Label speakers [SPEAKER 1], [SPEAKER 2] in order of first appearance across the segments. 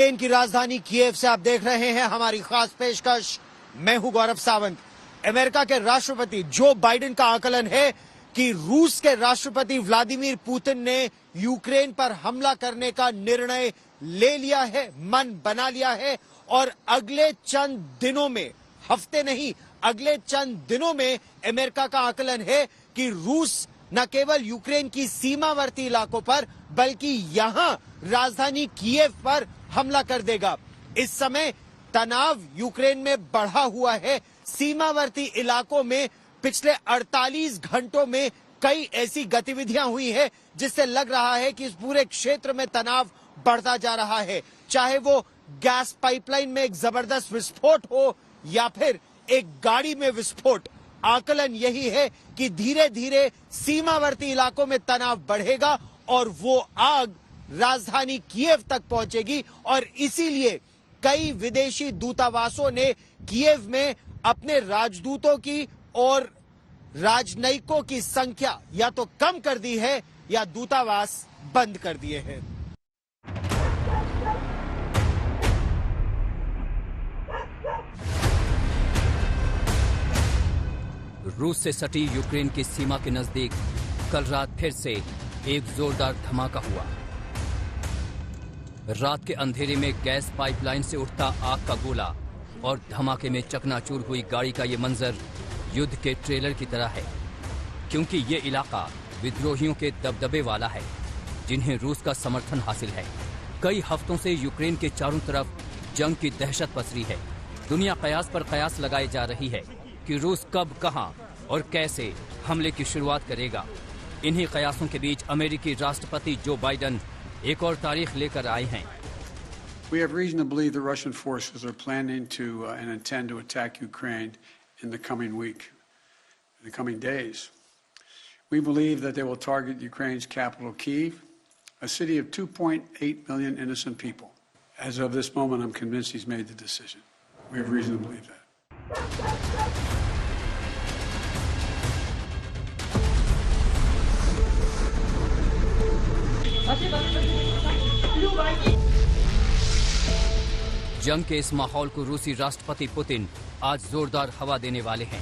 [SPEAKER 1] Ukraine की राजधानी Kyiv से आप देख रहे हैं हमारी खास पेशकश। मैं हूं गौरव सावंत। अमेरिका के राष्ट्रपति जो बाइडेन का आकलन है कि रूस के राष्ट्रपति व्लादिमीर पुतिन ने यूक्रेन पर हमला करने का निर्णय ले लिया है, मन बना लिया है और अगले चंद दिनों में, हफ्ते नहीं, अगले चंद दिनों में अमेरिका का आकलन है कि रूस न केवल यूक्रेन की सीमावर्ती इलाकों पर बल्कि यहां राजधानी कीव पर हमला कर देगा। इस समय तनाव यूक्रेन में बढ़ा हुआ है। सीमावर्ती इलाकों में पिछले 48 घंटों में कई ऐसी गतिविधियां हुई है जिससे लग रहा है कि इस पूरे क्षेत्र में तनाव बढ़ता जा रहा है। चाहे वो गैस पाइपलाइन में एक जबरदस्त विस्फोट हो या फिर एक गाड़ी में विस्फोट, आकलन यही है कि धीरे धीरे सीमावर्ती इलाकों में तनाव बढ़ेगा और वो आग राजधानी कीव तक पहुंचेगी। और इसीलिए कई विदेशी दूतावासों ने कीव में अपने राजदूतों की और राजनयिकों की संख्या या तो कम कर दी है या दूतावास बंद कर दिए हैं।
[SPEAKER 2] रूस से सटी यूक्रेन की सीमा के नजदीक कल रात फिर से एक जोरदार धमाका हुआ। रात के अंधेरे में गैस पाइपलाइन से उठता आग का गोला और धमाके में चकनाचूर हुई गाड़ी का ये मंजर युद्ध के ट्रेलर की तरह है, क्योंकि ये इलाका विद्रोहियों के दबदबे वाला है जिन्हें रूस का समर्थन हासिल है। कई हफ्तों से यूक्रेन के चारों तरफ जंग की दहशत पसरी है। दुनिया कयास पर कयास लगाए जा रही है कि रूस कब, कहां और कैसे हमले की शुरुआत करेगा। इन्हीं कयासों के बीच अमेरिकी राष्ट्रपति जो बाइडेन एक और तारीख लेकर आए हैं।
[SPEAKER 3] We have reason to believe the Russian forces are planning to and intend to attack Ukraine in the coming week, in the coming days. We believe that they will target Ukraine's capital, Kyiv, a city of 2.8 million innocent people. As of this moment, I'm convinced he's made the decision. We have reason to believe that.
[SPEAKER 2] जंग के इस माहौल को रूसी राष्ट्रपति Putin आज जोरदार हवा देने वाले हैं।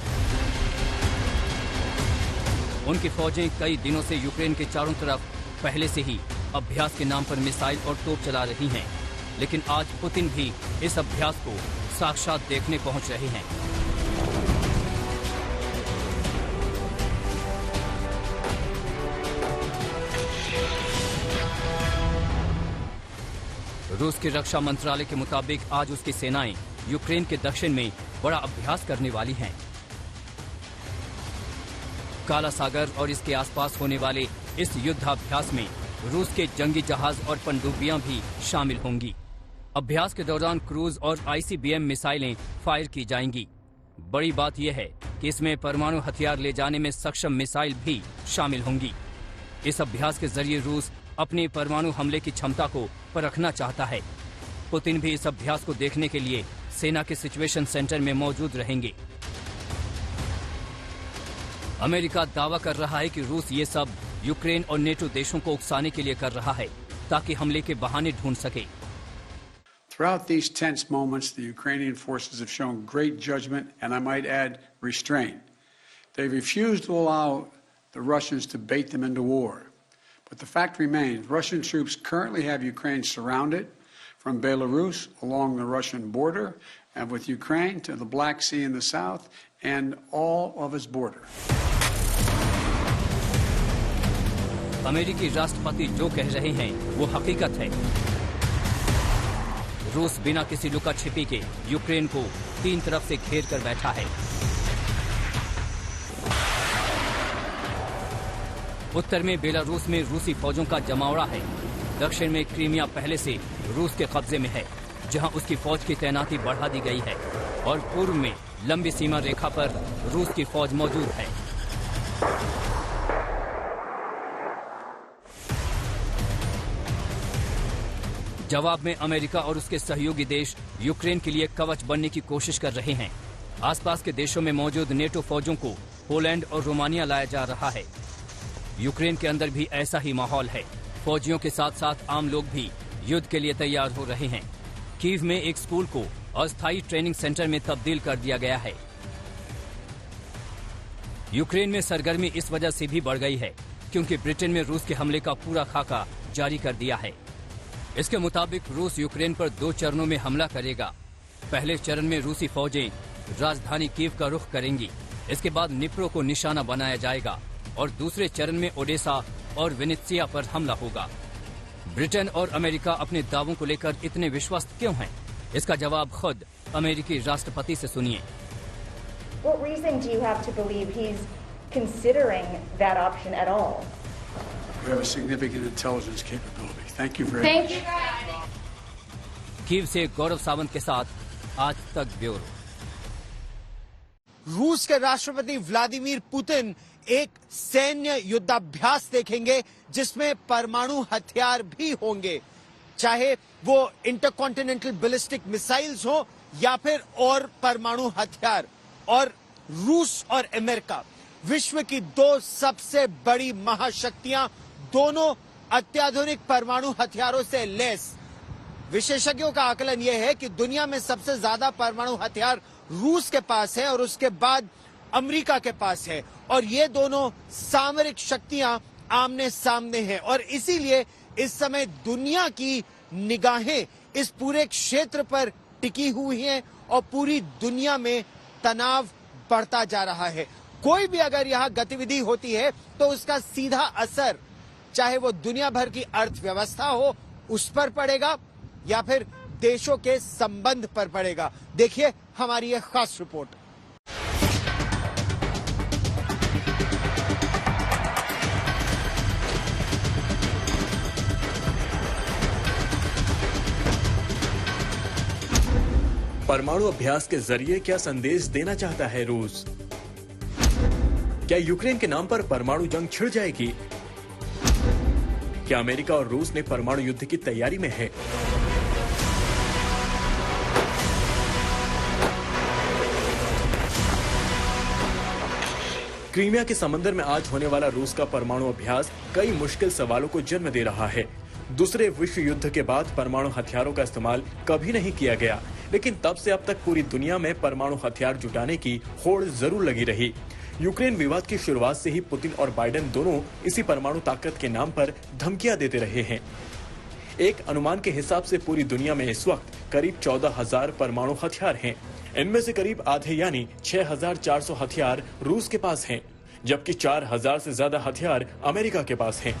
[SPEAKER 2] उनकी फौजें कई दिनों से यूक्रेन के चारों तरफ पहले से ही अभ्यास के नाम पर मिसाइल और तोप चला रही हैं, लेकिन आज पुतिन भी इस अभ्यास को साक्षात देखने पहुंच रहे हैं। रूस के रक्षा मंत्रालय के मुताबिक आज उसकी सेनाएं यूक्रेन के दक्षिण में बड़ा अभ्यास करने वाली हैं। काला सागर और इसके आसपास होने वाले इस युद्धाभ्यास में रूस के जंगी जहाज और पनडुब्बियां भी शामिल होंगी। अभ्यास के दौरान क्रूज और आईसीबीएम मिसाइलें फायर की जाएंगी। बड़ी बात यह है कि इसमें परमाणु हथियार ले जाने में सक्षम मिसाइल भी शामिल होंगी। इस अभ्यास के जरिए रूस अपनी परमाणु हमले की क्षमता को परखना चाहता है। पुतिन भी इस अभ्यास को देखने के लिए सेना के सिचुएशन सेंटर में मौजूद रहेंगे। अमेरिका दावा कर रहा है कि रूस ये सब यूक्रेन और नेटो देशों को उकसाने के लिए कर रहा है ताकि हमले के बहाने ढूंढ सके।
[SPEAKER 3] Throughout these tense moments, the Ukrainian forces have shown great judgment and I might add restraint. They refused to allow the Russians to bait them into war. But the fact remains, Russian troops currently have Ukraine surrounded from Belarus along the Russian border and with Ukraine to the Black Sea in the south and all of its border.
[SPEAKER 2] अमेरिकी राष्ट्रपति जो कह रहे हैं वो हकीकत है। रूस बिना किसी लुका छिपी के यूक्रेन को तीन तरफ से घेर कर बैठा है। उत्तर में बेलारूस में रूसी फौजों का जमावड़ा है। दक्षिण में क्रीमिया पहले से रूस के कब्जे में है, जहां उसकी फौज की तैनाती बढ़ा दी गई है। और पूर्व में लंबी सीमा रेखा पर रूस की फौज मौजूद है। जवाब में अमेरिका और उसके सहयोगी देश यूक्रेन के लिए कवच बनने की कोशिश कर रहे हैं। आसपास के देशों में मौजूद नेटो फौजों को पोलैंड और रोमानिया लाया जा रहा है। यूक्रेन के अंदर भी ऐसा ही माहौल है। फौजियों के साथ साथ आम लोग भी युद्ध के लिए तैयार हो रहे हैं। कीव में एक स्कूल को अस्थायी ट्रेनिंग सेंटर में तब्दील कर दिया गया है। यूक्रेन में सरगर्मी इस वजह से भी बढ़ गई है क्योंकि ब्रिटेन में रूस के हमले का पूरा खाका जारी कर दिया है। इसके मुताबिक रूस यूक्रेन पर 2 चरणों में हमला करेगा। पहले चरण में रूसी फौजें राजधानी कीव का रुख करेंगी। इसके बाद निप्रो को निशाना बनाया जाएगा और दूसरे चरण में ओडेसा और वेनेत्सिया पर हमला होगा। ब्रिटेन और अमेरिका अपने दावों को लेकर इतने विश्वस्त क्यों हैं? इसका जवाब खुद अमेरिकी राष्ट्रपति से सुनिए।
[SPEAKER 4] What reason do you have to believe he's considering that option at all?
[SPEAKER 3] We have a significant intelligence capability. Thank you very much.
[SPEAKER 4] Thank you.
[SPEAKER 2] Kyiv से गौरव सावंत के साथ आज तक ब्यूरो।
[SPEAKER 1] रूस के राष्ट्रपति व्लादिमीर पुतिन एक सैन्य युद्धाभ्यास देखेंगे जिसमें परमाणु हथियार भी होंगे, चाहे वो इंटरकॉन्टिनेंटल बैलिस्टिक मिसाइल्स हो या फिर और परमाणु हथियार। और रूस और अमेरिका विश्व की 2 सबसे बड़ी महाशक्तियां, दोनों अत्याधुनिक परमाणु हथियारों से लैस। विशेषज्ञों का आकलन यह है कि दुनिया में सबसे ज्यादा परमाणु हथियार रूस के पास है और उसके बाद अमेरिका के पास है, और ये दोनों सामरिक शक्तियां आमने सामने हैं। और इसीलिए इस समय दुनिया की निगाहें इस पूरे क्षेत्र पर टिकी हुई हैं और पूरी दुनिया में तनाव बढ़ता जा रहा है। कोई भी अगर यहां गतिविधि होती है तो उसका सीधा असर, चाहे वो दुनिया भर की अर्थव्यवस्था हो उस पर पड़ेगा या फिर देशों के संबंध पर पड़ेगा। देखिए हमारी यह खास रिपोर्ट।
[SPEAKER 5] परमाणु अभ्यास के जरिए क्या संदेश देना चाहता है रूस? क्या यूक्रेन के नाम पर परमाणु जंग छिड़ जाएगी? क्या अमेरिका और रूस ने परमाणु युद्ध की तैयारी में है? क्रीमिया के समंदर में आज होने वाला रूस का परमाणु अभ्यास कई मुश्किल सवालों को जन्म दे रहा है। दूसरे विश्व युद्ध के बाद परमाणु हथियारों का इस्तेमाल कभी नहीं किया गया, लेकिन तब से अब तक पूरी दुनिया में परमाणु हथियार जुटाने की होड़ जरूर लगी रही। यूक्रेन विवाद की शुरुआत से ही पुतिन और बाइडेन दोनों इसी परमाणु ताकत के नाम पर धमकियां देते रहे हैं। एक अनुमान के हिसाब से पूरी दुनिया में इस वक्त करीब 14,000 परमाणु हथियार हैं। इनमें से करीब आधे यानी 6,400 हथियार रूस के पास हैं, जबकि 4,000 से ज्यादा हथियार अमेरिका के पास हैं।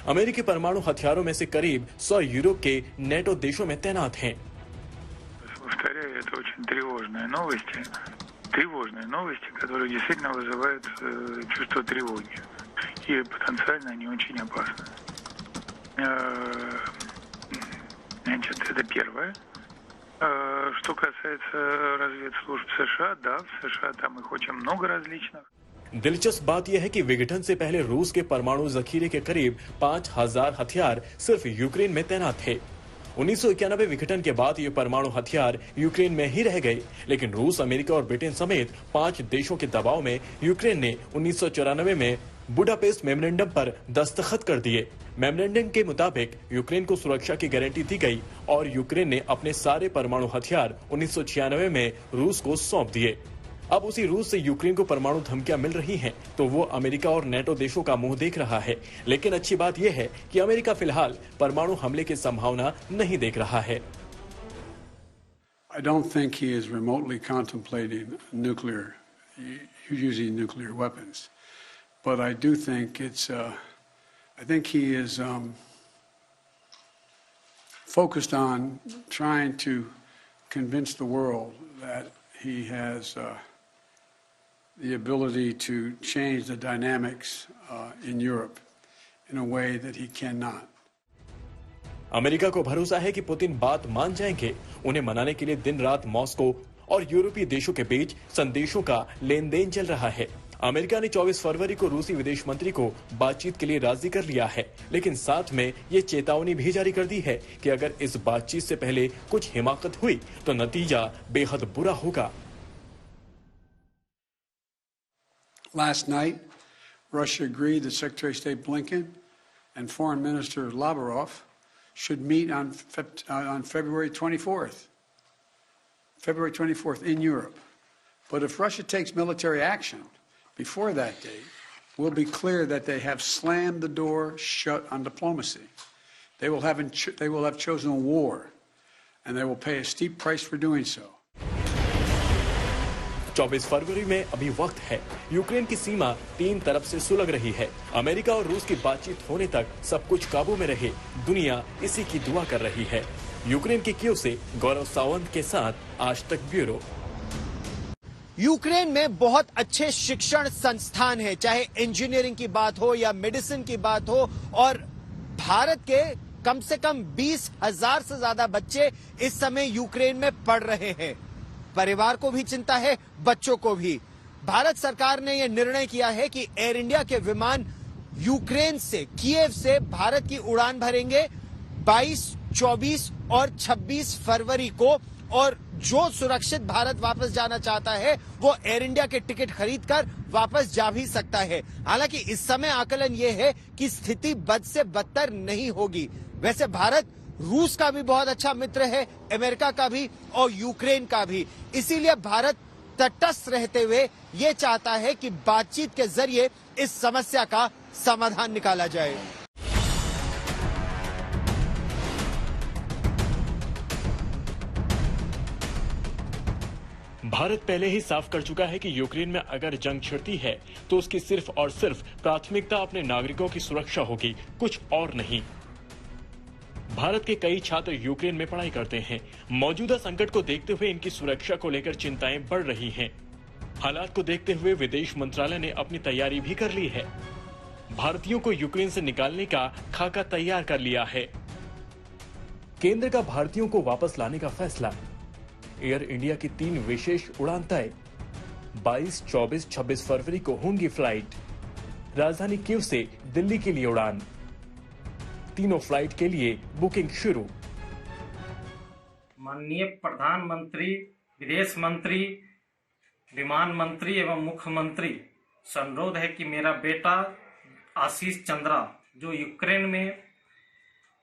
[SPEAKER 5] अमेरिकी परमाणु हथियारों में से करीब 100 यूरोप के नेटो देशों में तैनात हैं।
[SPEAKER 6] Повторяю, это очень тревожные новости, которые действительно вызывают чувство тревоги. И потенциально они очень опасны. Значит, это первое. Что касается разведслужб США, да, в США там их очень много различных.
[SPEAKER 5] दिलचस्प बात यह है कि विघटन से पहले रूस के परमाणु जखीरे के करीब 5,000 हथियार सिर्फ यूक्रेन में तैनात थे। 1991 विघटन के बाद ये परमाणु हथियार यूक्रेन में ही रह गए, लेकिन रूस, अमेरिका और ब्रिटेन समेत 5 देशों के दबाव में यूक्रेन ने 1994 में बुडापेस्ट मेमोरेंडम पर दस्तखत कर दिए। मेमोरेंडम के मुताबिक यूक्रेन को सुरक्षा की गारंटी दी गई और यूक्रेन ने अपने सारे परमाणु हथियार 1996 में रूस को सौंप दिए। अब उसी रूस से यूक्रेन को परमाणु धमकियां मिल रही हैं, तो वो अमेरिका और नेटो देशों का मुंह देख रहा है। लेकिन अच्छी बात यह है कि अमेरिका फिलहाल परमाणु हमले की संभावना नहीं देख रहा है।
[SPEAKER 3] I don't think he is remotely contemplating using nuclear weapons, but I do think I think he is focused on trying to convince the world that he has the ability to change the dynamics in Europe in a way that he cannot.
[SPEAKER 5] America को भरोसा है कि Putin बात मान जाएंगे। उन्हें मनाने के लिए दिन रात मॉस्को और यूरोपीय देशों के बीच संदेशों का लेन देन चल रहा है। अमेरिका ने 24 फरवरी को रूसी विदेश मंत्री को बातचीत के लिए राजी कर लिया है, लेकिन साथ में ये चेतावनी भी जारी कर दी है कि अगर इस बातचीत से पहले कुछ हिमाकत हुई तो नतीजा बेहद बुरा होगा।
[SPEAKER 3] Last night, Russia agreed that Secretary of State Blinken and Foreign Minister Lavrov should meet on February 24th. February 24th in Europe. But if Russia takes military action before that date, we'll be clear that they have slammed the door shut on diplomacy. They will have chosen war, and they will pay a steep price for doing so.
[SPEAKER 5] 24 फरवरी में अभी वक्त है। Ukraine की सीमा 3 तरफ से सुलग रही है। अमेरिका और रूस की बातचीत होने तक सब कुछ काबू में रहे, दुनिया इसी की दुआ कर रही है। यूक्रेन के कीव से गौरव सावंत के साथ आज तक ब्यूरो।
[SPEAKER 1] यूक्रेन में बहुत अच्छे शिक्षण संस्थान है, चाहे इंजीनियरिंग की बात हो या मेडिसिन की बात हो, और भारत के कम से कम 20,000 से ज्यादा बच्चे इस समय यूक्रेन में पढ़ रहे हैं। परिवार को भी चिंता है, बच्चों को भी। भारत सरकार ने यह निर्णय किया है कि एयर इंडिया के विमान यूक्रेन से, कीव से भारत की उड़ान भरेंगे 22, 24 और 26 फरवरी को, और जो सुरक्षित भारत वापस जाना चाहता है वो एयर इंडिया के टिकट खरीदकर वापस जा भी सकता है। हालांकि इस समय आकलन यह है कि स्थिति बद से बदतर नहीं होगी। वैसे भारत रूस का भी बहुत अच्छा मित्र है, अमेरिका का भी और यूक्रेन का भी। इसीलिए भारत तटस्थ रहते हुए ये चाहता है कि बातचीत के जरिए इस समस्या का समाधान निकाला जाए।
[SPEAKER 5] भारत पहले ही साफ कर चुका है कि यूक्रेन में अगर जंग छिड़ती है तो उसकी सिर्फ और सिर्फ प्राथमिकता अपने नागरिकों की सुरक्षा होगी, कुछ और नहीं। भारत के कई छात्र यूक्रेन में पढ़ाई करते हैं। मौजूदा संकट को देखते हुए इनकी सुरक्षा को लेकर चिंताएं बढ़ रही हैं। हालात को देखते हुए विदेश मंत्रालय ने अपनी तैयारी भी कर ली है। भारतीयों को यूक्रेन से निकालने का खाका तैयार कर लिया है। केंद्र का भारतीयों को वापस लाने का फैसला। एयर इंडिया की 3 विशेष उड़ान तय। 22, 24, 26 फरवरी को होंगी फ्लाइट। राजधानी कीव से दिल्ली के लिए उड़ान। तीनों फ्लाइट के लिए बुकिंग शुरू।
[SPEAKER 7] माननीय प्रधानमंत्री, विदेश मंत्री, विमान मंत्री एवं मुख्यमंत्री से अनुरोध है कि मेरा बेटा आशीष चंद्रा, जो यूक्रेन में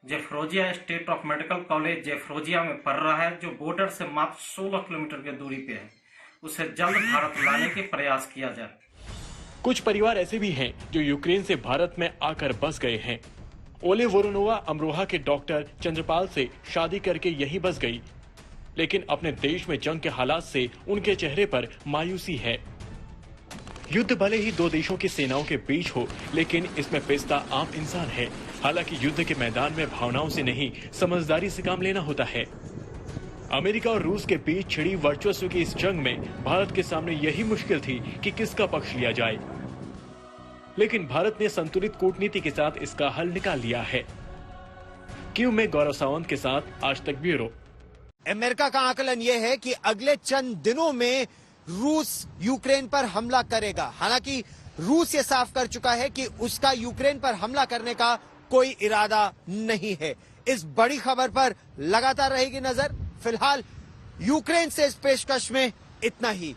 [SPEAKER 7] जेफ्रोजिया स्टेट ऑफ मेडिकल कॉलेज जेफ्रोजिया में पढ़ रहा है, जो बॉर्डर से मात्र 16 किलोमीटर की दूरी पे है, उसे जल्द भारत लाने के प्रयास किया जाए।
[SPEAKER 5] कुछ परिवार ऐसे भी हैं जो यूक्रेन से भारत में आकर बस गए हैं। ओले वोरोनोवा अमरोहा के डॉक्टर चंद्रपाल से शादी करके यही बस गई, लेकिन अपने देश में जंग के हालात से उनके चेहरे पर मायूसी है। युद्ध भले ही 2 देशों की सेनाओं के बीच हो, लेकिन इसमें पिसता आम इंसान है। हालांकि युद्ध के मैदान में भावनाओं से नहीं, समझदारी से काम लेना होता है। अमेरिका और रूस के बीच छिड़ी वर्चस्व की इस जंग में भारत के सामने यही मुश्किल थी कि किसका पक्ष लिया जाए, लेकिन भारत ने संतुलित कूटनीति के साथ इसका हल निकाल लिया है। कीव में गौरव सावंत के साथ आज तक ब्यूरो।
[SPEAKER 1] अमेरिका का आकलन यह है कि अगले चंद दिनों में रूस यूक्रेन पर हमला करेगा। हालांकि रूस ये साफ कर चुका है कि उसका यूक्रेन पर हमला करने का कोई इरादा नहीं है। इस बड़ी खबर पर लगातार रहेगी नजर। फिलहाल यूक्रेन से इस पेशकश में इतना ही।